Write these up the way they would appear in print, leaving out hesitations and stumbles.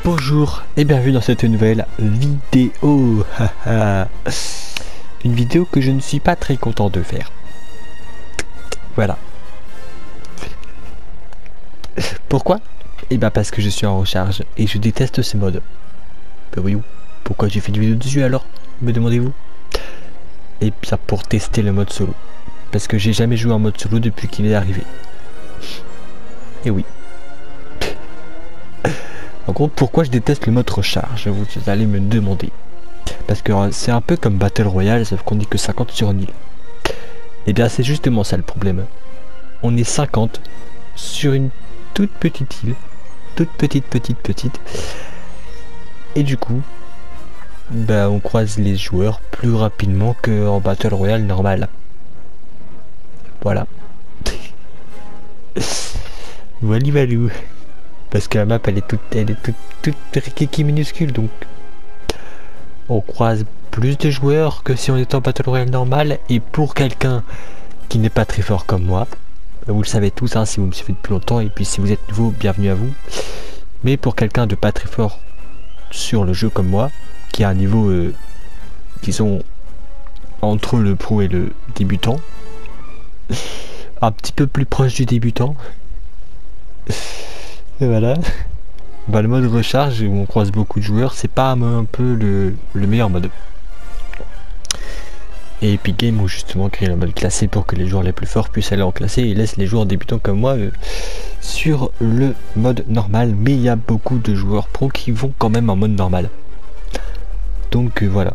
Bonjour et bienvenue dans cette nouvelle vidéo. Une vidéo que je ne suis pas très content de faire. Voilà. Pourquoi? Eh bien parce que je suis en recharge et je déteste ce mode. Ben voyons, pourquoi j'ai fait une vidéo dessus alors, me demandez-vous? Et bien pour tester le mode solo. Parce que j'ai jamais joué en mode solo depuis qu'il est arrivé. Et oui. En gros, pourquoi je déteste le mode recharge, vous allez me demander. Parce que c'est un peu comme Battle Royale, sauf qu'on dit que 50 sur une île. Et bien c'est justement ça le problème. On est 50 sur une toute petite île. Toute petite. Et du coup, bah on croise les joueurs plus rapidement qu'en Battle Royale normal. Voilà. Walou. Parce que la map elle est toute rikiki minuscule, donc on croise plus de joueurs que si on était en Battle Royale normal. Et pour quelqu'un qui n'est pas très fort comme moi, vous le savez tous hein, si vous me suivez depuis longtemps, et puis si vous êtes nouveau, bienvenue à vous. Mais pour quelqu'un de pas très fort sur le jeu comme moi, qui a un niveau disons entre le pro et le débutant, un petit peu plus proche du débutant, et voilà. Bah, le mode recharge où on croise beaucoup de joueurs, c'est pas un peu le meilleur mode. Et Epic Games ont justement créé le mode classé pour que les joueurs les plus forts puissent aller en classé et laissent les joueurs débutants comme moi sur le mode normal. Mais il y a beaucoup de joueurs pro qui vont quand même en mode normal. Donc voilà.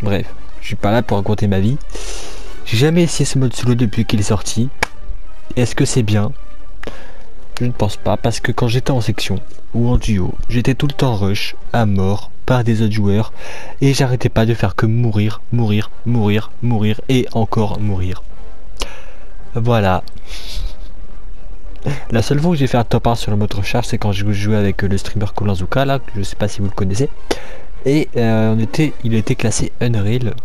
Bref, je suis pas là pour raconter ma vie. J'ai jamais essayé ce mode solo depuis qu'il est sorti. Est-ce que c'est bien? Je ne pense pas, parce que quand j'étais en section ou en duo, j'étais tout le temps rush à mort par des autres joueurs et j'arrêtais pas de faire que mourir et encore mourir. Voilà. La seule fois où j'ai fait un top 1 sur le mode recharge, c'est quand je jouais avec le streamer Kolanzuka là, je sais pas si vous le connaissez. Et il était classé Unreal.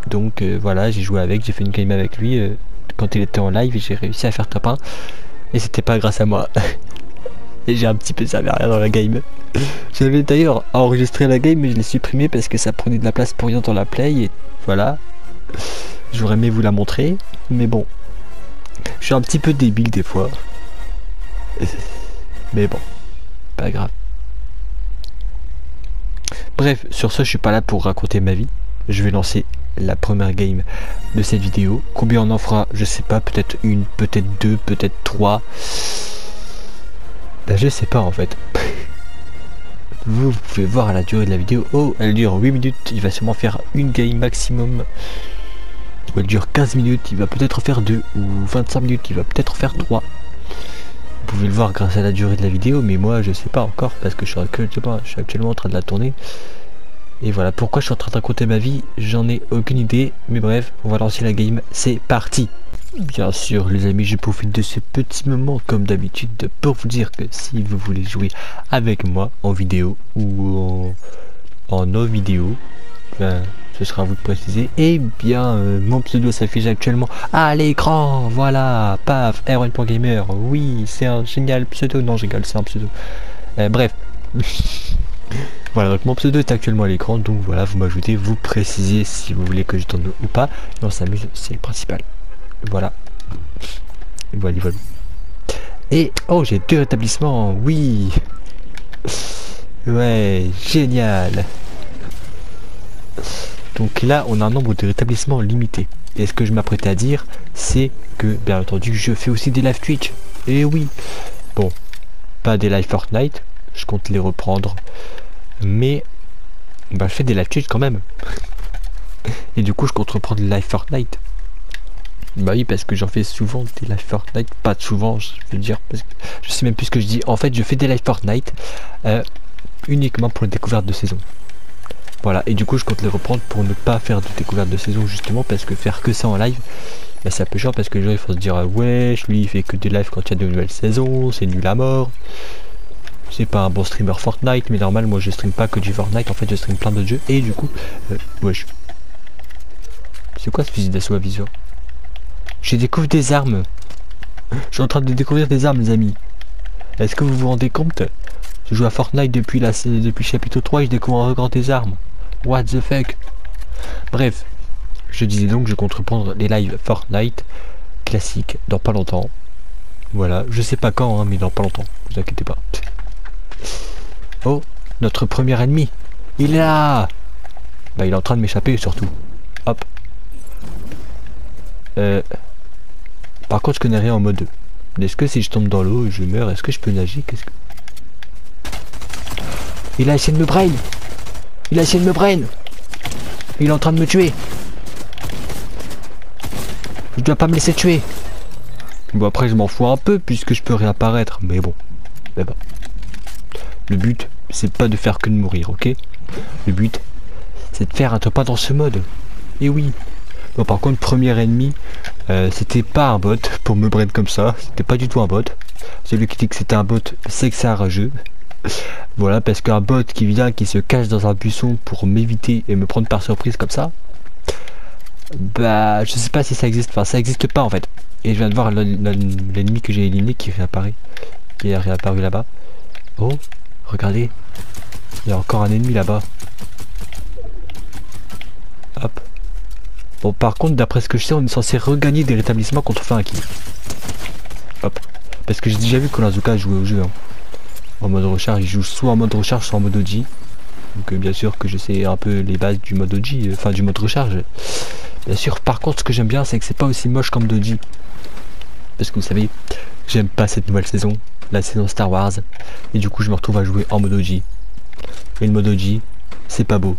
Donc voilà, j'ai joué avec, j'ai fait une game avec lui quand il était en live et j'ai réussi à faire top 1. Et c'était pas grâce à moi. Et j'ai un petit peu servi à rien dans la game. J'avais d'ailleurs enregistré la game mais je l'ai supprimé parce que ça prenait de la place pour rien dans la play. Et voilà. J'aurais aimé vous la montrer. Mais bon. Je suis un petit peu débile des fois. Mais bon. Pas grave. Bref, sur ce je suis pas là pour raconter ma vie. Je vais lancer la première game de cette vidéo. Combien on en fera, je sais pas, peut-être une, peut-être deux, peut-être trois. Ben, je sais pas en fait. Vous pouvez voir la durée de la vidéo. Oh, elle dure 8 minutes, il va sûrement faire une game maximum. Ou elle dure 15 minutes, il va peut-être en faire 2. Ou 25 minutes, il va peut-être en faire 3. Vous pouvez le voir grâce à la durée de la vidéo, mais moi je sais pas encore parce que je suis actuellement en train de la tourner. Et voilà, pourquoi je suis en train de raconter ma vie, j'en ai aucune idée. Mais bref, on va lancer la game, c'est parti. Bien sûr les amis, je profite de ce petit moment comme d'habitude pour vous dire que si vous voulez jouer avec moi en vidéo ou en no vidéo, ben, ce sera à vous de préciser. Et bien mon pseudo s'affiche actuellement à l'écran, voilà, paf, R1.gamer, oui c'est un génial pseudo, non je rigole, c'est un pseudo, bref. Voilà, donc mon pseudo est actuellement à l'écran, donc voilà, vous m'ajoutez, vous précisez si vous voulez que je tourne ou pas, et on s'amuse, c'est le principal. Voilà. Voilà. Et, oh, j'ai 2 rétablissements, oui. Ouais, génial. Donc là, on a un nombre de rétablissements limité. Et ce que je m'apprêtais à dire, c'est que, bien entendu, je fais aussi des live Twitch. Et oui. Bon, pas des live Fortnite, je compte les reprendre. Mais bah, je fais des live Twitch quand même. Et du coup je compte reprendre les live Fortnite. Bah oui, parce que j'en fais souvent des live Fortnite. Pas souvent je veux dire, parce que je sais même plus ce que je dis. En fait je fais des live Fortnite uniquement pour les découvertes de saison. Voilà, et du coup je compte les reprendre pour ne pas faire de découvertes de saison, justement parce que faire que ça en live, bah, c'est un peu chiant, parce que les gens il faut se dire ouais lui il fait que des lives quand il y a de nouvelles saisons, c'est nul à mort. C'est pas un bon streamer Fortnite, mais normal, moi je stream pas que du Fortnite, en fait je stream plein d'autres jeux, et du coup, wesh. C'est quoi ce fusil d'assaut à viseur? J'ai découvert des armes. Je suis en train de découvrir des armes les amis. Est-ce que vous vous rendez compte? Je joue à Fortnite depuis chapitre 3 et je découvre encore des armes. What the fuck. Bref, je disais donc je compte reprendre les lives Fortnite classiques dans pas longtemps. Voilà, je sais pas quand, hein, mais dans pas longtemps, vous inquiétez pas. Oh, notre premier ennemi. Il est là. Bah il est en train de m'échapper surtout. Hop. Par contre je connais rien en mode 2. Est-ce que si je tombe dans l'eau et je meurs, est-ce que je peux nager? Qu'est-ce que... Il a essayé de me brain. Il a essayé de me brain. Il est en train de me tuer. Je dois pas me laisser tuer. Bon après je m'en fous un peu puisque je peux réapparaître. Mais bon. Le but c'est pas de faire que de mourir, ok? Le but c'est de faire un top 1 dans ce mode. Et oui. Bon par contre premier ennemi c'était pas un bot pour me brain comme ça. C'était pas du tout un bot. Celui qui dit que c'était un bot c'est que c'est un rageux. Voilà, parce qu'un bot qui vient, qui se cache dans un buisson pour m'éviter et me prendre par surprise comme ça, bah je sais pas si ça existe, enfin ça existe pas en fait. Et je viens de voir l'ennemi que j'ai éliminé qui réapparaît, qui est réapparu là-bas. Oh, regardez, il y a encore un ennemi là-bas. Hop. Bon par contre d'après ce que je sais on est censé regagner des rétablissements quand on fait un kill. Hop. Parce que j'ai déjà vu que Konazuka jouait au jeu, hein. En mode recharge, il joue soit en mode recharge soit en mode OG. Donc bien sûr que je sais un peu les bases du mode OG, enfin du mode recharge. Bien sûr, par contre ce que j'aime bien c'est que c'est pas aussi moche comme d'OG. Parce que vous savez, j'aime pas cette nouvelle saison, la saison Star Wars. Et du coup je me retrouve à jouer en mode OG. Et le mode OG, c'est pas beau.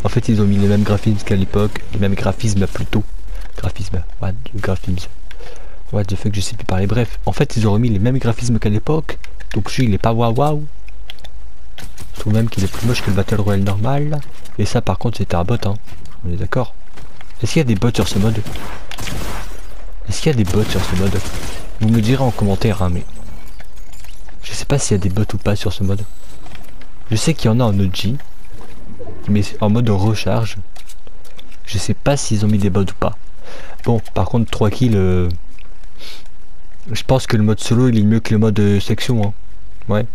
En fait ils ont mis les mêmes graphismes qu'à l'époque, les mêmes graphismes plutôt. Graphisme, what the fuck, je sais plus parler. Bref, en fait ils ont remis les mêmes graphismes qu'à l'époque. Donc celui il est pas waouh. Je trouve même qu'il est plus moche que le Battle Royale normal. Et ça par contre c'était un bot, hein. On est d'accord. Est-ce qu'il y a des bots sur ce mode? Est-ce qu'il y a des bots sur ce mode? Vous me direz en commentaire, hein, mais... Je sais pas s'il y a des bots ou pas sur ce mode. Je sais qu'il y en a en OG. Mais en mode recharge. Je sais pas s'ils ont mis des bots ou pas. Bon, par contre 3 kills... Je pense que le mode solo il est mieux que le mode section, hein. Ouais.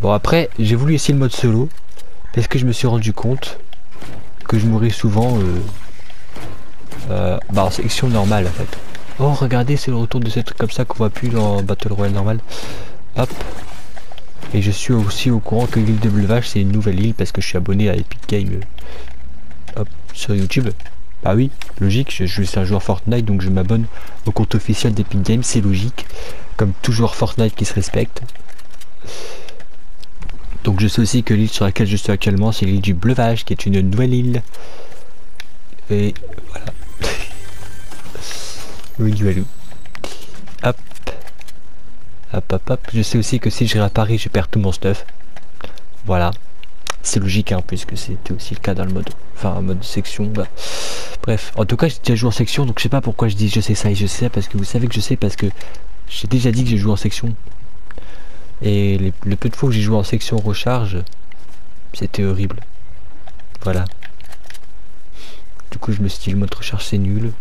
Bon après j'ai voulu essayer le mode solo parce que je me suis rendu compte que je mourais souvent en section normale en fait. Oh regardez, c'est le retour de ces trucs comme ça qu'on voit plus dans Battle Royale normal. Hop. Et je suis aussi au courant que l'île de Bleuvage c'est une nouvelle île parce que je suis abonné à Epic Games hop, sur YouTube. Bah oui, logique, je suis un joueur Fortnite donc je m'abonne au compte officiel d'Epic Games, c'est logique. Comme tout joueur Fortnite qui se respecte. Donc je sais aussi que l'île sur laquelle je suis actuellement c'est l'île du Bleuvage qui est une nouvelle île. Et voilà. Oui, voilà. Hop. Hop hop hop. Je sais aussi que si je réapparais je perds tout mon stuff. Voilà. C'est logique hein, puisque c'était aussi le cas dans le mode. Enfin mode section. Bah. Bref. En tout cas j'ai déjà joué en section donc je sais pas pourquoi je dis je sais ça et je sais parce que vous savez que je sais parce que j'ai déjà dit que j'ai joué en section. Et le peu de fois que j'ai joué en section recharge, c'était horrible. Voilà. Du coup je me suis dit le mode recharge c'est nul.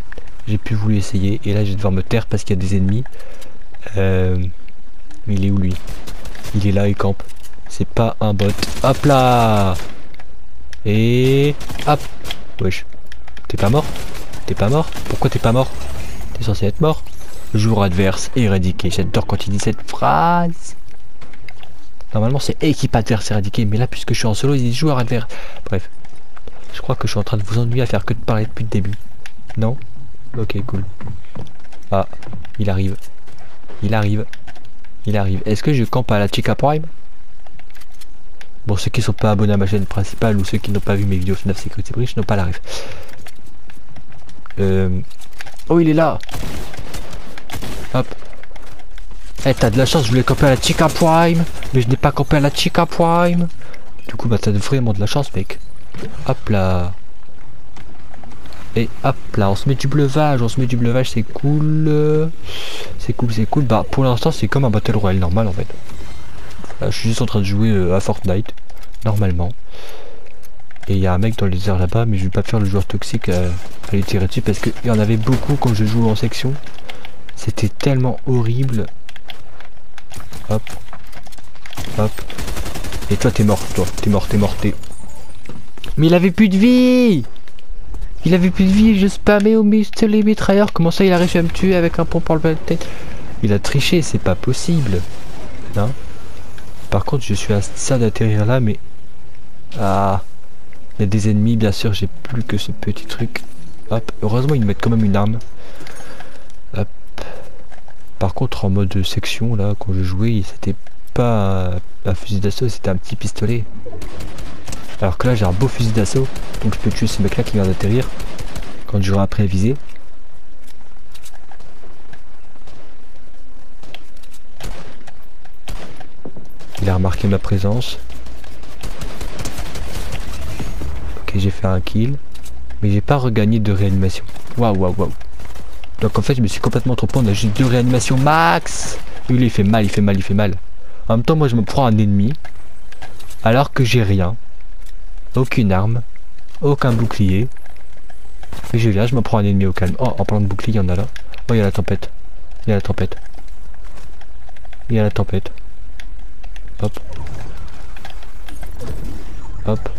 J'ai plus voulu essayer et là je vais devoir me taire parce qu'il y a des ennemis. Il est où lui? Il est là, il campe. C'est pas un bot. Hop là. Et hop. Wesh. T'es pas mort? T'es pas mort? Pourquoi t'es pas mort? T'es censé être mort? Joueur adverse éradiqué. J'adore quand il dit cette phrase. Normalement c'est équipe adverse éradiquée. Mais là puisque je suis en solo il dit joueur adverse. Bref. Je crois que je suis en train de vous ennuyer à faire que de parler depuis le début. Non? Ok cool. Ah. Il arrive. Il arrive. Il arrive. Est-ce que je campe à la Chica Prime? Bon, ceux qui sont pas abonnés à ma chaîne principale ou ceux qui n'ont pas vu mes vidéos FNAF Security Breach n'ont pas la ref. Oh, il est là. Hop. Eh, t'as de la chance, je voulais camper à la Chica Prime, mais je n'ai pas campé à la Chica Prime. Du coup, bah, t'as vraiment de la chance, mec. Hop là. Et hop là, on se met du bleuvage, c'est cool. C'est cool, c'est cool. Bah, pour l'instant, c'est comme un Battle Royale normal, en fait. Là, je suis juste en train de jouer à Fortnite, normalement. Et il y a un mec dans les airs là-bas, mais je vais pas faire le joueur toxique à lui tirer dessus, parce qu'il y en avait beaucoup quand je jouais en section. C'était tellement horrible. Hop. Hop. Et toi t'es mort, t'es... Mais il avait plus de vie. Il avait plus de vie, je spammais au pistolet mitrailleur. Comment ça il a réussi à me tuer avec un pompe en pleine tête? Il a triché, c'est pas possible. Non. Par contre je suis à ça d'atterrir là, mais... Ah. Il y a des ennemis, bien sûr, j'ai plus que ce petit truc. Hop. Heureusement ils mettent quand même une arme. Hop. Par contre en mode section là, quand je jouais, c'était pas un fusil d'assaut, c'était un petit pistolet. Alors que là j'ai un beau fusil d'assaut, donc je peux tuer ce mec là qui vient d'atterrir quand j'aurai appris à viser. Il a remarqué ma présence. Ok, j'ai fait un kill, mais j'ai pas regagné de réanimation. Waouh waouh waouh. Donc en fait je me suis complètement trompé, on a juste 2 réanimations max. Lui il fait mal, il fait mal, il fait mal. En même temps moi je me prends un ennemi alors que j'ai rien. Aucune arme, aucun bouclier. Et je viens, je me prends un ennemi au calme. Oh, en parlant de bouclier, il y en a là. Oh, il y a la tempête. Il y a la tempête. Il y a la tempête. Hop. Hop.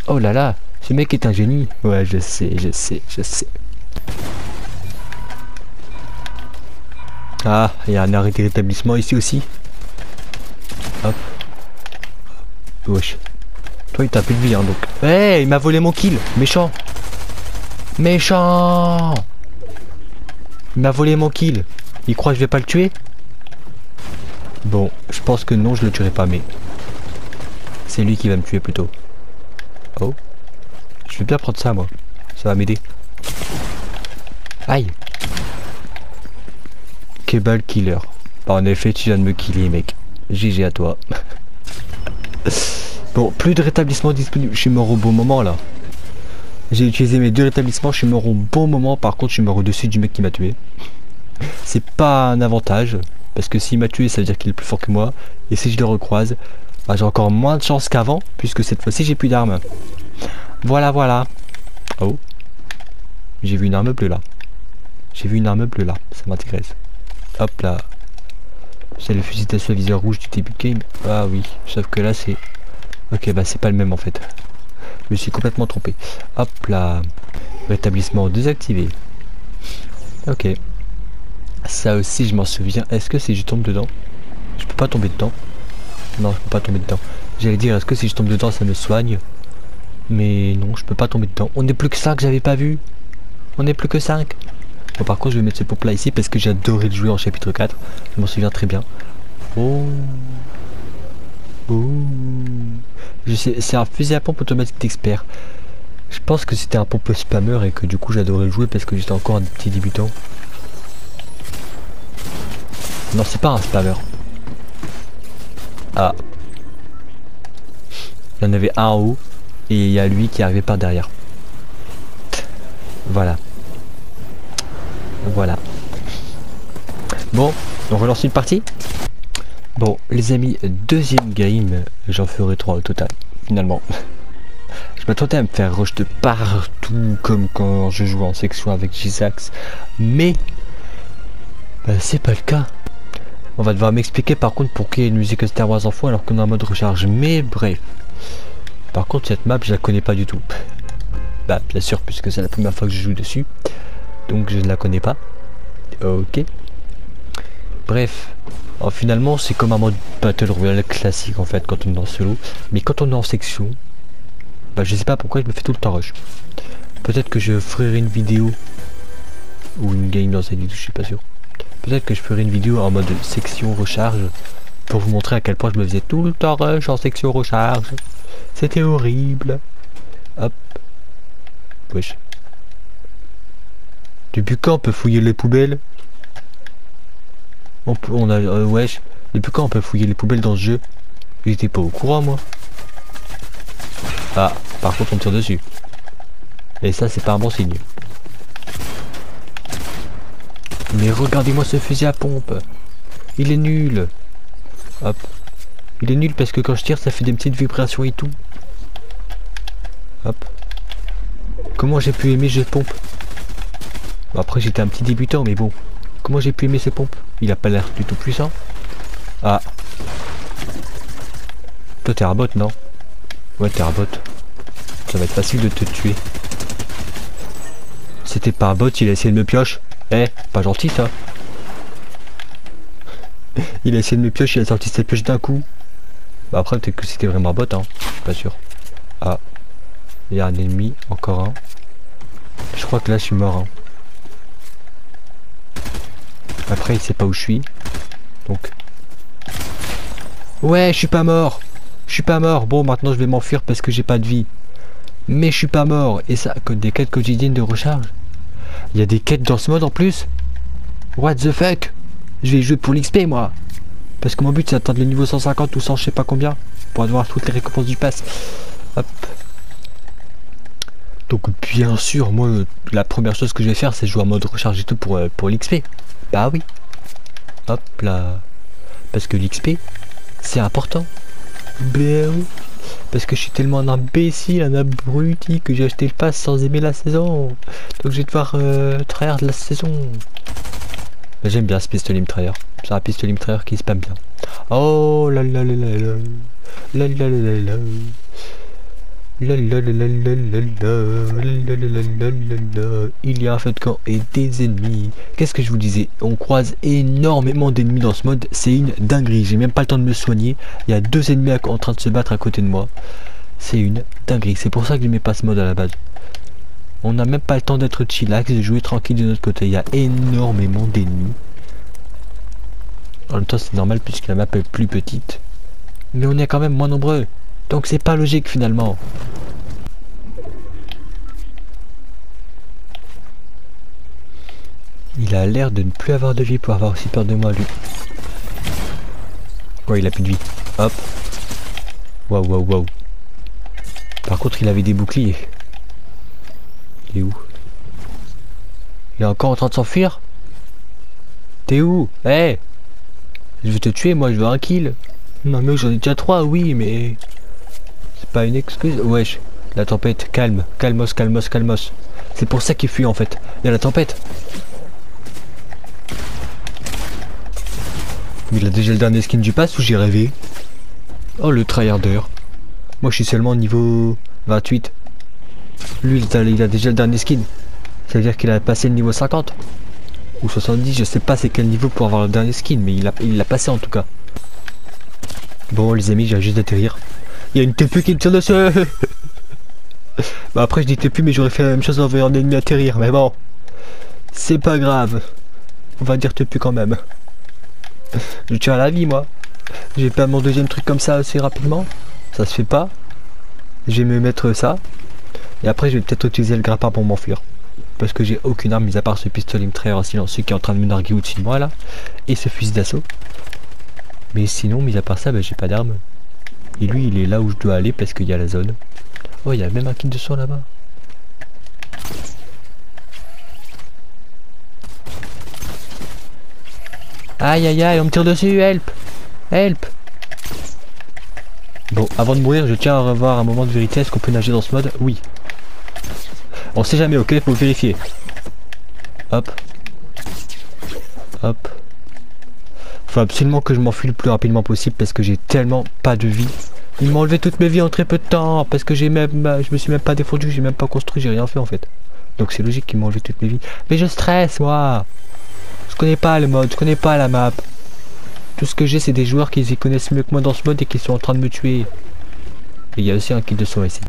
Oh là là, ce mec est un génie. Ouais, je sais, je sais, je sais. Ah, il y a un arrêt de rétablissement ici aussi. Hop. Wesh. Toi il t'a plus de vie hein donc. Hey, il m'a volé mon kill. Méchant. Méchant. Il m'a volé mon kill. Il croit que je vais pas le tuer? Bon, je pense que non, je le tuerai pas, mais c'est lui qui va me tuer plutôt. Oh. Je vais bien prendre ça moi. Ça va m'aider. Aïe. Kebal killer. Bah, en effet tu viens de me killer mec. GG à toi. Bon, plus de rétablissement disponible. Je suis mort au bon moment là. J'ai utilisé mes 2 rétablissements, je suis mort au bon moment. Par contre, je suis mort au-dessus du mec qui m'a tué. C'est pas un avantage. Parce que s'il m'a tué, ça veut dire qu'il est plus fort que moi. Et si je le recroise, bah, j'ai encore moins de chance qu'avant. Puisque cette fois-ci, j'ai plus d'armes. Voilà, voilà. Oh. J'ai vu une arme bleue là. J'ai vu une arme bleue là. Ça m'intéresse. Hop là. C'est le fusil d'assaut à viseur rouge du début de game. Ah oui. Sauf que là, c'est... Ok, bah c'est pas le même en fait. Je me suis complètement trompé. Hop là. Rétablissement désactivé. Ok. Ça aussi je m'en souviens. Est-ce que si je tombe dedans? Je peux pas tomber dedans. Non, je peux pas tomber dedans. J'allais dire est-ce que si je tombe dedans ça me soigne? Mais non, je peux pas tomber dedans. On est plus que 5, j'avais pas vu. On est plus que 5. Bon par contre je vais mettre ce pompe là ici parce que j'ai adoré le jouer en chapitre 4. Je m'en souviens très bien. Oh. Oh. Je sais, c'est un fusil à pompe automatique d'expert. Je pense que c'était un pompe spammer et que du coup j'adorais le jouer parce que j'étais encore un petit débutant. Non, c'est pas un spammer. Ah. Il y en avait un en haut et il y a lui qui est arrivé par derrière. Voilà. Voilà. Bon, on relance une partie. Bon, les amis, deuxième game, j'en ferai 3 au total, finalement. Je m'attendais à me faire rush de partout, comme quand je jouais en section avec Gisax, mais bah, c'est pas le cas. On va devoir m'expliquer par contre pour qu'il y ait une musique Star Wars en fond alors qu'on est en mode recharge, mais bref. Par contre, cette map, je la connais pas du tout. Bah, bien sûr, puisque c'est la première fois que je joue dessus, donc je ne la connais pas. Ok. Bref. Alors, finalement c'est comme un mode Battle Royale classique en fait quand on est en solo. Mais quand on est en section, bah je sais pas pourquoi je me fais tout le temps rush. Peut-être que je ferai une vidéo ou une game dans cette vidéo, je suis pas sûr. Peut-être que je ferai une vidéo en mode section recharge pour vous montrer à quel point je me faisais tout le temps rush en section recharge. C'était horrible. Hop. Wesh. Depuis quand on peut fouiller les poubelles? On a wesh, depuis quand on peut fouiller les poubelles dans ce jeu? J'étais pas au courant moi. Ah, par contre on me tire dessus. Et ça c'est pas un bon signe. Mais regardez-moi ce fusil à pompe. Il est nul. Hop. Il est nul parce que quand je tire ça fait des petites vibrations et tout. Hop. Comment j'ai pu aimer ce jeu de pompe? Bon, après j'étais un petit débutant mais bon. Comment j'ai pu aimer ces pompes? Il a pas l'air du tout puissant. Ah. Toi t'es un bot, non? Ouais, t'es un bot. Ça va être facile de te tuer. C'était pas un bot, il a essayé de me pioche. Eh, pas gentil ça. Il a essayé de me pioche, il a sorti cette pioche d'un coup. Bah après peut-être que c'était vraiment un bot, hein. Je suis pas sûr. Ah. Il y a un ennemi, encore un. Je crois que là je suis mort. Hein. Après il sait pas où je suis. Donc. Ouais, je suis pas mort. Je suis pas mort. Bon, maintenant je vais m'enfuir parce que j'ai pas de vie. Mais je suis pas mort. Et ça, que des quêtes quotidiennes de recharge. Il y a des quêtes dans ce mode en plus. What the fuck? Je vais jouer pour l'XP moi. Parce que mon but c'est d'atteindre le niveau 150 ou 100 je sais pas combien. Pour avoir toutes les récompenses du pass. Hop. Donc bien sûr, moi la première chose que je vais faire c'est jouer en mode recharge et tout pour l'XP. Bah oui. Hop là. Parce que l'XP c'est important. Ben oui. Parce que je suis tellement un imbécile, un abruti que j'ai acheté le pass sans aimer la saison. Donc je vais devoir trahir de la saison. Mais j'aime bien ce pistolet mitrailleur. C'est un pistolet mitrailleur qui spam bien. Oh là là là là là. La la la la la. La la la la la la la. Il y a un feu de camp et des ennemis. Qu'est-ce que je vous disais? On croise énormément d'ennemis dans ce mode. C'est une dinguerie. J'ai même pas le temps de me soigner. Il y a deux ennemis en train de se battre à côté de moi. C'est une dinguerie. C'est pour ça que je mets pas ce mode à la base. On n'a même pas le temps d'être chillax, de jouer tranquille de notre côté. Il y a énormément d'ennemis. En même temps c'est normal puisque la map est plus petite. Mais on est quand même moins nombreux. Donc c'est pas logique finalement. Il a l'air de ne plus avoir de vie pour avoir aussi peur de moi lui. Ouais, il a plus de vie. Hop. Waouh waouh waouh. Par contre il avait des boucliers. Il est où? Il est encore en train de s'enfuir? T'es où? Eh hey, je vais te tuer moi, je veux un kill. Non mais j'en ai déjà 3, oui mais... C'est pas une excuse. Wesh, la tempête, calme, calmos, calmos, calmos. C'est pour ça qu'il fuit en fait. Il y a la tempête. Il a déjà le dernier skin du pass ou j'ai rêvé? Oh le tryharder. Moi je suis seulement au niveau 28. Lui il a déjà le dernier skin. Ça veut dire qu'il a passé le niveau 50. Ou 70, je sais pas c'est quel niveau pour avoir le dernier skin, mais il l'a passé en tout cas. Bon les amis, j'ai juste d'atterrir. Il y a une TP qui me tire dessus. Bah après je dis TP mais j'aurais fait la même chose en voyant un ennemi atterrir, mais bon. C'est pas grave. On va dire TP quand même. Je tiens à la vie moi. J'ai pas mon deuxième truc comme ça assez rapidement. Ça se fait pas. Je vais me mettre ça. Et après je vais peut-être utiliser le grappin pour m'enfuir. Parce que j'ai aucune arme mis à part ce pistolet mitrailleur silencieux qui est en train de me narguer au-dessus de moi là. Et ce fusil d'assaut. Mais sinon mis à part ça, bah, j'ai pas d'arme. Et lui il est là où je dois aller parce qu'il y a la zone. Oh il y a même un kit de soin là-bas. Aïe aïe aïe, on me tire dessus, help. Help. Bon, avant de mourir, je tiens à revoir un moment de vérité. Est-ce qu'on peut nager dans ce mode? Oui. On sait jamais, ok, faut vérifier. Hop. Hop. Faut absolument que je m'enfuis le plus rapidement possible parce que j'ai tellement pas de vie. Il m'a enlevé toutes mes vies en très peu de temps parce que je me suis même pas défendu, j'ai même pas construit, j'ai rien fait en fait. Donc c'est logique qu'il m'a enlevé toutes mes vies. Mais je stresse moi. Je connais pas le mode, je connais pas la map. Tout ce que j'ai c'est des joueurs qui y connaissent mieux que moi dans ce mode et qui sont en train de me tuer. Et il y a aussi un kit de soin ici.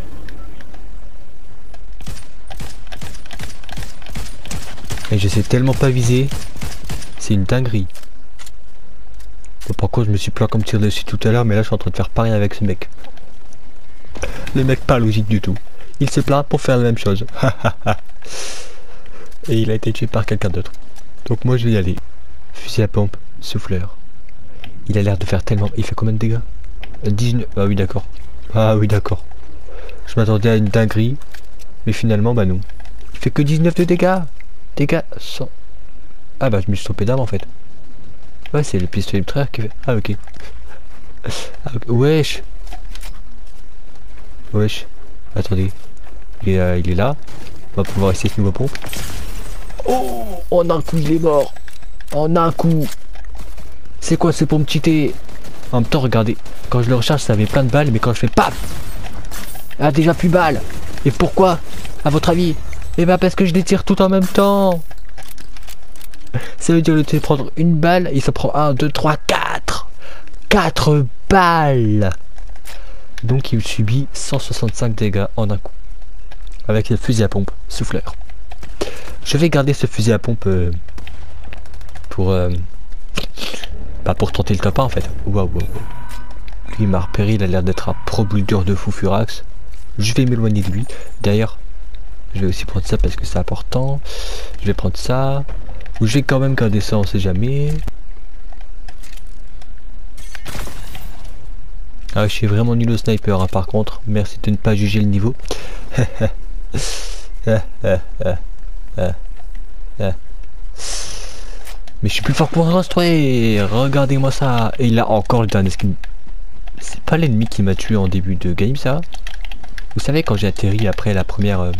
Et je sais tellement pas viser. C'est une dinguerie. Bon, par contre je me suis plein comme tir dessus tout à l'heure, mais là je suis en train de faire pareil avec ce mec. Le mec pas logique du tout. Il se plaint pour faire la même chose. Et il a été tué par quelqu'un d'autre. Donc moi je vais y aller. Fusil à pompe, souffleur. Il a l'air de faire tellement... Il fait combien de dégâts? 19... Ah oui d'accord. Ah oui d'accord. Je m'attendais à une dinguerie. Mais finalement bah non. Il fait que 19 de dégâts. Dégâts 100. Ah bah je me suis trompé d'arme en fait. Ouais c'est le pistolet mitrailleur qui fait... Ah ok. Ah, okay. Wesh. Wesh. Attendez. Il est là. On va pouvoir essayer ce nouveau pompe. Oh, en un coup il est mort. en un coup. C'est quoi, c'est pour me cheater? En même temps, regardez, quand je le recharge, ça avait plein de balles, mais quand je fais paf, elle a déjà plus de balles. Et pourquoi, à votre avis? Eh ben parce que je les tire tout en même temps. Ça veut dire le de prendre une balle, il se prend 1, 2, 3, 4. 4 balles. Donc il subit 165 dégâts en un coup. Avec le fusil à pompe souffleur. Je vais garder ce fusil à pompe pour... pas pour tenter le top 1 en fait. Waouh, waouh. Lui il m'a repéré, il a l'air d'être un pro builder de fou furax. Je vais m'éloigner de lui. D'ailleurs, je vais aussi prendre ça parce que c'est important. Je vais prendre ça. Ou je vais quand même garder ça, on sait jamais. Ah, je suis vraiment nul au sniper hein, par contre. Merci de ne pas juger le niveau. Mais je suis plus fort pour reconstruire. Regardez-moi ça. Et il a encore le dernier skin. C'est pas l'ennemi qui m'a tué en début de game ça. Vous savez quand j'ai atterri après la première...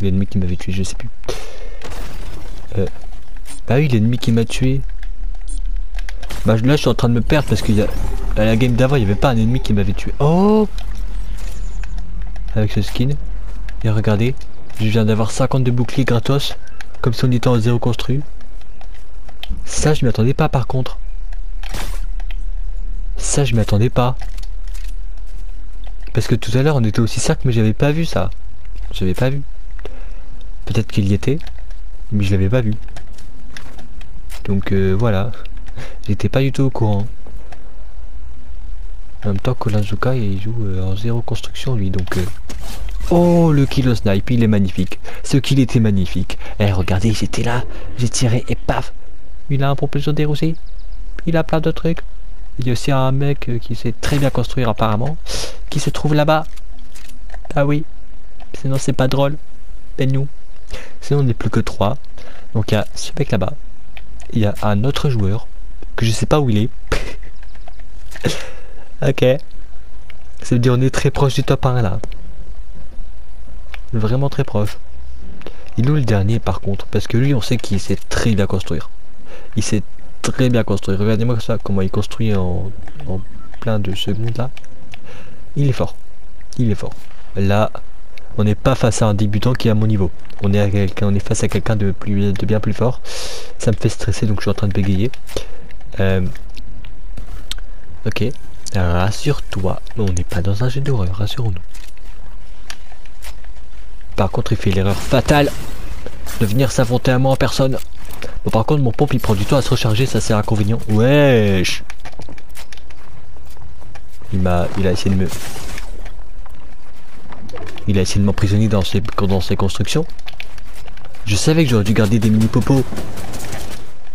l'ennemi qui m'avait tué, je sais plus. Bah oui, l'ennemi qui m'a tué. Bah là je suis en train de me perdre parce qu'il y a... À la game d'avant il n'y avait pas un ennemi qui m'avait tué. Oh, avec ce skin. Et regardez, je viens d'avoir 52 boucliers gratos. Comme si on était en 0 construit. Ça je m'y attendais pas par contre. Ça je m'y attendais pas. Parce que tout à l'heure on était aussi cercle mais j'avais pas vu ça. J'avais pas vu. Peut-être qu'il y était. Mais je l'avais pas vu. Donc voilà. J'étais pas du tout au courant. En même temps Kolanzuka il joue en 0 construction lui donc... Oh le kill au snipe, il est magnifique. Ce kill était magnifique. Eh regardez, j'étais là, j'ai tiré et paf. Il a un propulseur déroussé. Il a plein de trucs. Il y a aussi un mec qui sait très bien construire apparemment. Qui se trouve là-bas. Ah oui. Sinon c'est pas drôle. Et nous. Sinon on n'est plus que 3. Donc il y a ce mec là-bas. Il y a un autre joueur. Que je sais pas où il est. Ok. Ça veut dire on est très proche du top 1 là. Vraiment très proche. Il est où le dernier par contre? Parce que lui on sait qu'il sait très bien construire. Il sait très bien construire. Regardez-moi ça, comment il construit en plein de secondes là. Il est fort. Il est fort. Là, on n'est pas face à un débutant qui est à mon niveau. On est face à quelqu'un de bien plus fort. Ça me fait stresser donc je suis en train de bégayer. Ok. Rassure-toi. On n'est pas dans un jeu d'horreur, rassurons-nous. Par contre il fait l'erreur fatale de venir s'affronter à moi en personne. Bon, par contre mon pompe il prend du temps à se recharger, ça c'est inconvénient. Wesh. Il a essayé de me... Il a essayé de m'emprisonner dans ses constructions. Je savais que j'aurais dû garder des mini popos.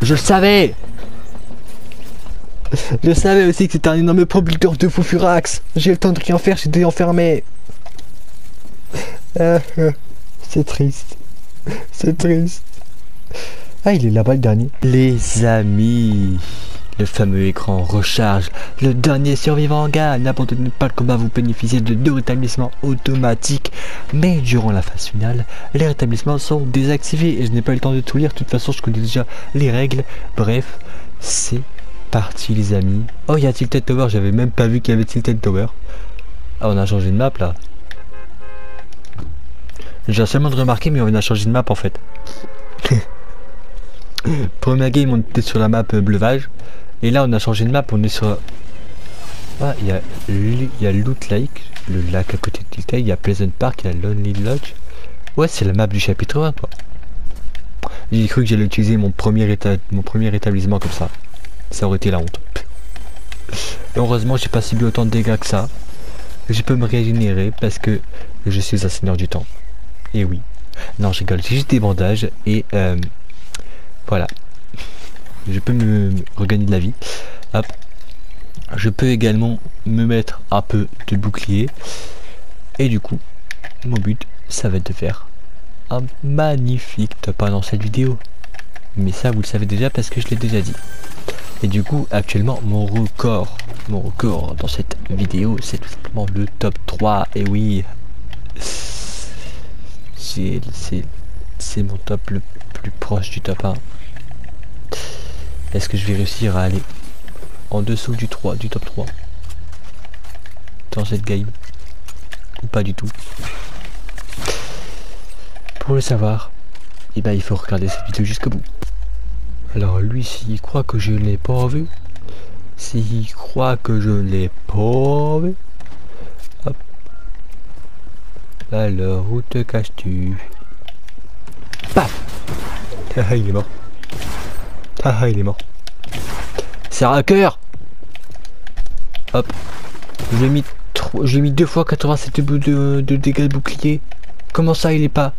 Je le savais. Je savais aussi que c'était un énorme pro builder de fou furax. J'ai le temps de rien faire, j'étais enfermé. C'est triste. C'est triste. Ah, il est là-bas le dernier. Les amis, le fameux écran recharge. Le dernier survivant gagne. N'abandonnez pas le combat, vous bénéficiez de 2 rétablissements automatiques. Mais durant la phase finale, les rétablissements sont désactivés. Et je n'ai pas eu le temps de tout lire. De toute façon, je connais déjà les règles. Bref, c'est parti les amis. Oh, il y a Tilted Tower. J'avais même pas vu qu'il y avait Tilted Tower. Ah, on a changé de map là. J'ai seulement de remarquer, mais on a changé de map en fait. Première game, on était sur la map Bleuvage. Et là, on a changé de map, on est sur... Ah, il y a Loot Lake, le lac à côté de Tilted. Il y a Pleasant Park, il y a Lonely Lodge. Ouais, c'est la map du chapitre 1, quoi. J'ai cru que j'allais utiliser mon premier établissement comme ça. Ça aurait été la honte. Et heureusement, j'ai pas subi autant de dégâts que ça. Je peux me régénérer parce que je suis un seigneur du temps. Et oui. Non, je rigole. J'ai juste des bandages et voilà. Je peux me regagner de la vie. Hop. Je peux également me mettre un peu de bouclier. Et du coup, mon but, ça va être de faire un magnifique top 1 dans cette vidéo. Mais ça, vous le savez déjà parce que je l'ai déjà dit. Et du coup, actuellement, mon record dans cette vidéo, c'est tout simplement le top 3. Et oui, c'est mon top le plus proche du top 1. Est-ce que je vais réussir à aller en dessous du top 3 dans cette game? Ou pas du tout? Pour le savoir, et ben il faut regarder cette vidéo jusqu'au bout. Alors lui, s'il croit que je l'ai pas vu, s'il croit que je l'ai pas vu, hop. Alors où te caches-tu? Paf! Ah, il est mort. Ah, il est mort. C'est un hacker. Hop. J'ai mis 2 fois 87 de dégâts de bouclier. Comment ça il est pas?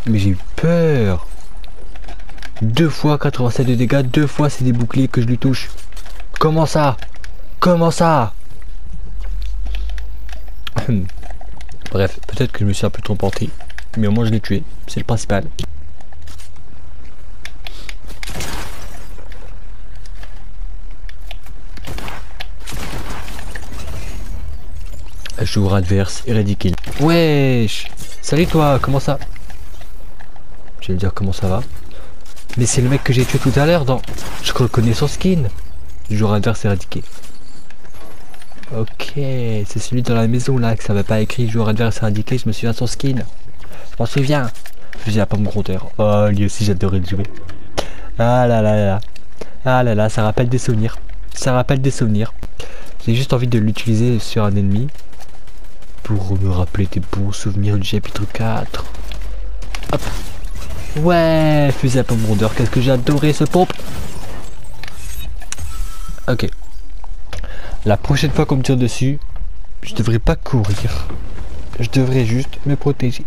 Mais j'ai eu peur. 2 fois 87 de dégâts, 2 fois c'est des boucliers que je lui touche. Comment ça? Comment ça? Bref, peut-être que je me suis un peu trompé, mais au moins je l'ai tué, c'est le principal. Joueur adverse, éradiqué. Wesh! Salut toi, comment ça? Je vais me dire comment ça va. Mais c'est le mec que j'ai tué tout à l'heure dans... Je reconnais son skin. Joueur adverse éradiqué. Ok, c'est celui dans la maison là que ça va pas écrit joueur adverse éradiqué, je me souviens de son skin. Je m'en souviens. Je dis pas mon compteur. Oh lui aussi j'adorais le jouer. Ah là là là. Ah là là, ça rappelle des souvenirs. Ça rappelle des souvenirs. J'ai juste envie de l'utiliser sur un ennemi. Pour me rappeler des bons souvenirs du chapitre 4. Hop. Ouais, fusil à pompe rondeur, qu'est-ce que j'ai adoré ce pompe. Ok. La prochaine fois qu'on me tire dessus, je devrais pas courir. Je devrais juste me protéger.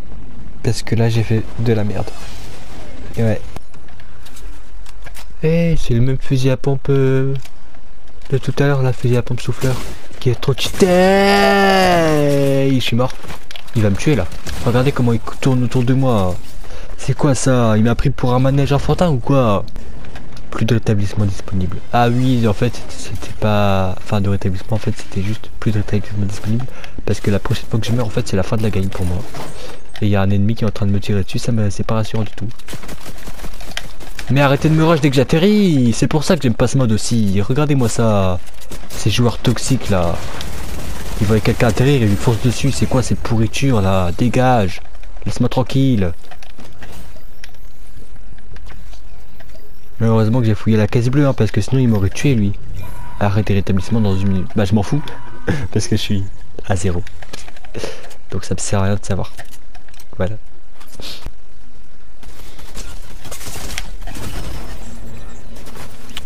Parce que là j'ai fait de la merde. Et ouais. Eh, c'est le même fusil à pompe de tout à l'heure, la fusil à pompe souffleur. Qui est trop cheaté. Je suis mort. Il va me tuer là. Regardez comment il tourne autour de moi. C'est quoi ça? Il m'a pris pour un manège enfantin ou quoi? Plus de rétablissement disponible. Ah oui, en fait, c'était pas... Enfin, de rétablissement, en fait, c'était juste plus de rétablissement disponible. Parce que la prochaine fois que je meurs, en fait, c'est la fin de la game pour moi. Et il y a un ennemi qui est en train de me tirer dessus, c'est pas rassurant du tout. Mais arrêtez de me rush dès que j'atterris. C'est pour ça que j'aime pas ce mode aussi. Regardez-moi ça. Ces joueurs toxiques là. Ils voient quelqu'un atterrir et ils foncent dessus. C'est quoi cette pourriture là? Dégage. Laisse-moi tranquille. Mais heureusement que j'ai fouillé la caisse bleue hein, parce que sinon il m'aurait tué lui. Arrêtez rétablissement dans 1 minute. Bah je m'en fous. Parce que je suis à 0. Donc ça me sert à rien de savoir. Voilà.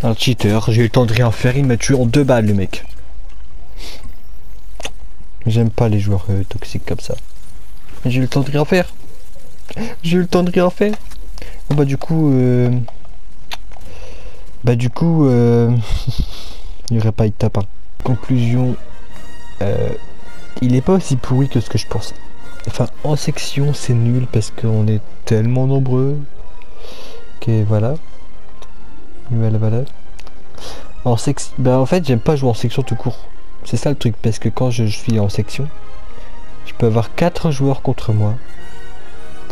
Un cheater, j'ai eu le temps de rien faire, il m'a tué en 2 balles le mec. J'aime pas les joueurs toxiques comme ça. J'ai eu le temps de rien faire. J'ai eu le temps de rien faire. Bon, bah du coup... il n'y aurait pas eu de tapin. Conclusion, il est pas aussi pourri que ce que je pensais. Enfin, en section, c'est nul parce qu'on est tellement nombreux. Ok, voilà. Voilà. En fait, j'aime pas jouer en section tout court. C'est ça le truc, parce que quand je suis en section, je peux avoir 4 joueurs contre moi.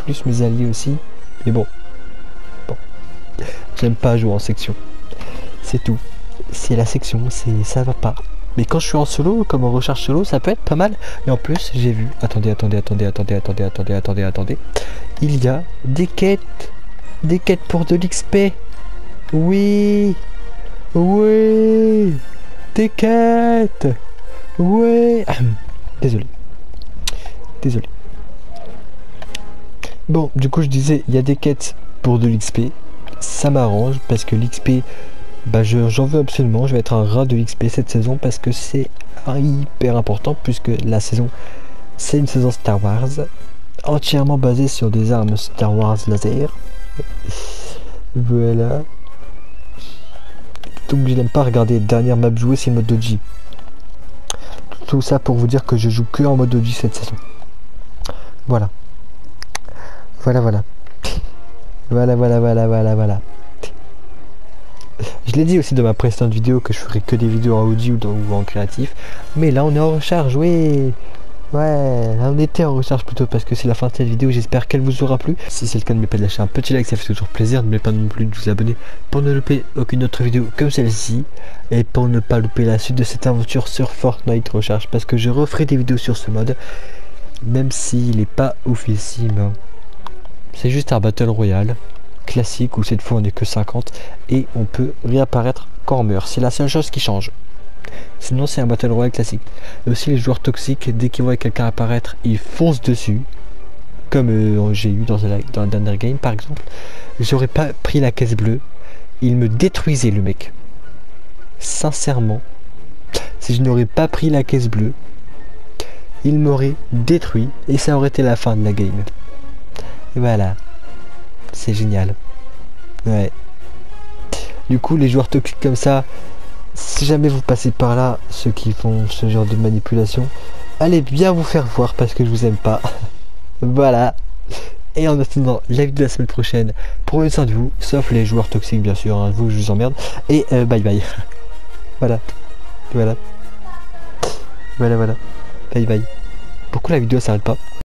Plus mes alliés aussi. Mais bon. J'aime pas jouer en section. C'est tout. C'est la section, ça va pas. Mais quand je suis en solo, comme en recherche solo, ça peut être pas mal. Et en plus, j'ai vu... Attendez. Il y a des quêtes. Des quêtes pour de l'XP. Oui. Des quêtes. Ouais. Désolé. Bon, du coup, je disais, il y a des quêtes pour de l'XP. Ça m'arrange parce que l'XP... Bah j'en veux absolument, je vais être un rat de XP cette saison parce que c'est hyper important puisque la saison c'est une saison Star Wars entièrement basée sur des armes Star Wars laser. Voilà. Donc je n'aime pas regarder les dernières maps jouées, c'est le mode Doji. Tout ça pour vous dire que je joue que en mode Doji cette saison. Voilà. Voilà. Je l'ai dit aussi dans ma précédente vidéo que je ferai que des vidéos en audio ou en créatif. Mais là on est en recharge, oui. Ouais, on était en recherche plutôt parce que c'est la fin de cette vidéo, j'espère qu'elle vous aura plu. Si c'est le cas, n'oubliez pas de lâcher un petit like, ça fait toujours plaisir. N'oubliez pas non plus de vous abonner pour ne louper aucune autre vidéo comme celle-ci. Et pour ne pas louper la suite de cette aventure sur Fortnite Recherche, parce que je referai des vidéos sur ce mode, même s'il n'est pas oufissime. C'est juste un Battle Royale classique où cette fois on est que 50 et on peut réapparaître quand on meurt. C'est la seule chose qui change. Sinon c'est un Battle Royale classique. Et aussi les joueurs toxiques, dès qu'ils voient quelqu'un apparaître, ils foncent dessus. Comme j'ai eu dans le dernier game par exemple. J'aurais pas pris la caisse bleue. Il me détruisait le mec. Sincèrement. Si je n'aurais pas pris la caisse bleue, il m'aurait détruit et ça aurait été la fin de la game. Et voilà. C'est génial. Ouais. Du coup les joueurs toxiques comme ça, si jamais vous passez par là, ceux qui font ce genre de manipulation, allez bien vous faire voir parce que je vous aime pas. Voilà. Et en attendant la vidéo de la semaine prochaine, prenez soin de vous, sauf les joueurs toxiques bien sûr, hein, vous je vous emmerde. Et bye bye. Voilà. Voilà. Voilà. Bye bye. Pourquoi la vidéo s'arrête pas?